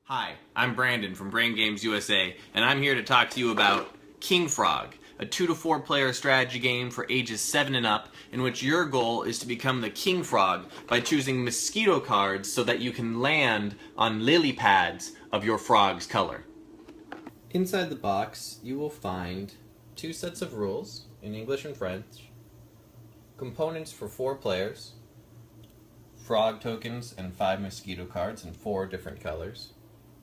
Hi, I'm Brandon from Brain Games USA, and I'm here to talk to you about King Frog, a 2 to 4 player strategy game for ages 7 and up, in which your goal is to become the King Frog by choosing mosquito cards so that you can land on lily pads of your frog's color. Inside the box, you will find 2 sets of rules in English and French, components for 4 players, frog tokens and 5 mosquito cards in 4 different colors,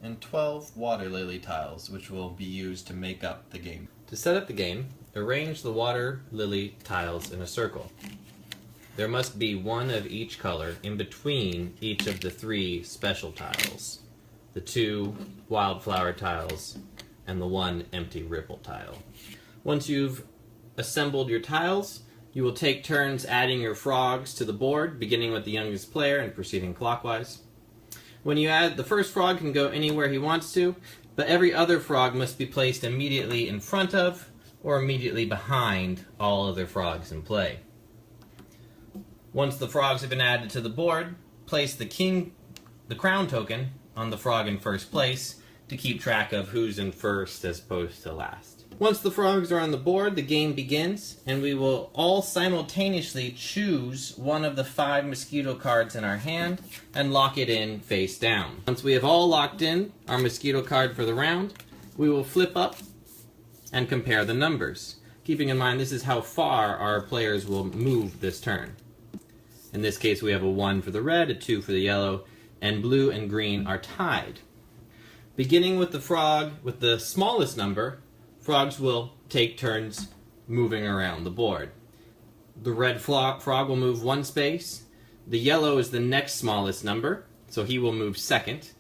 and 12 water lily tiles, which will be used to make up the game. To set up the game, arrange the water lily tiles in a circle. There must be 1 of each color in between each of the 3 special tiles, the 2 wildflower tiles, and the 1 empty ripple tile. Once you've assembled your tiles, you will take turns adding your frogs to the board, beginning with the youngest player and proceeding clockwise. When you add, the first frog can go anywhere he wants to, but every other frog must be placed immediately in front of or immediately behind all other frogs in play. Once the frogs have been added to the board, place the crown token on the frog in first place to keep track of who's in first as opposed to last. Once the frogs are on the board, the game begins, and we will all simultaneously choose 1 of the 5 mosquito cards in our hand and lock it in face down. Once we have all locked in our mosquito card for the round, we will flip up and compare the numbers. Keeping in mind this is how far our players will move this turn. In this case we have a 1 for the red, a 2 for the yellow, and blue and green are tied. Beginning with the frog with the smallest number, frogs will take turns moving around the board. The red frog will move 1 space. The yellow is the next smallest number, so he will move second.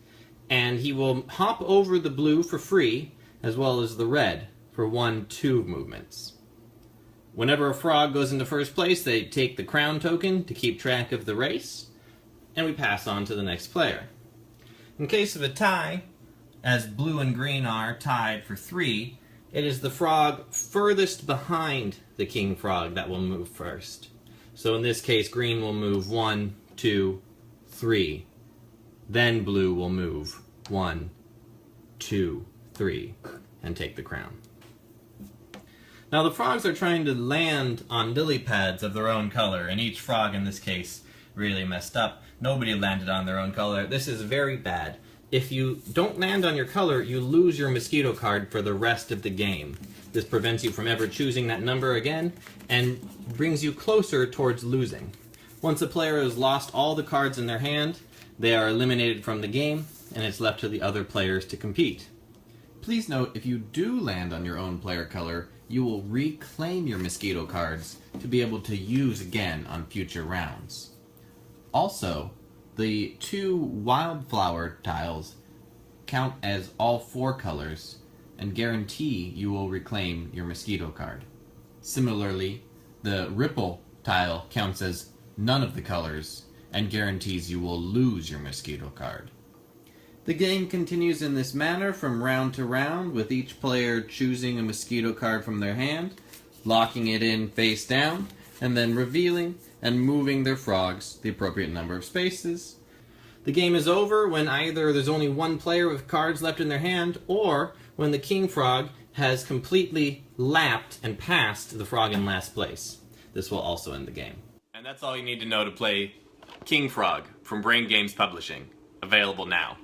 And he will hop over the blue for free, as well as the red for 1-2 movements. Whenever a frog goes into first place, they take the crown token to keep track of the race, and we pass on to the next player. In case of a tie, as blue and green are tied for 3, it is the frog furthest behind the king frog that will move first. So in this case, green will move 1, 2, 3. Then blue will move 1, 2, 3, and take the crown. Now the frogs are trying to land on lily pads of their own color, and each frog in this case really messed up. Nobody landed on their own color. This is very bad. If you don't land on your color, you lose your mosquito card for the rest of the game. This prevents you from ever choosing that number again, and brings you closer towards losing. Once a player has lost all the cards in their hand, they are eliminated from the game, and it's left to the other players to compete. Please note, if you do land on your own player color, you will reclaim your mosquito cards to be able to use again on future rounds. Also, the 2 wildflower tiles count as all 4 colors and guarantee you will reclaim your mosquito card. Similarly, the ripple tile counts as none of the colors and guarantees you will lose your mosquito card. The game continues in this manner from round to round, with each player choosing a mosquito card from their hand, locking it in face down, and then revealing and moving their frogs the appropriate number of spaces. The game is over when either there's only 1 player with cards left in their hand, or when the king frog has completely lapped and passed the frog in last place. This will also end the game. And that's all you need to know to play King Frog from Brain Games Publishing. Available now.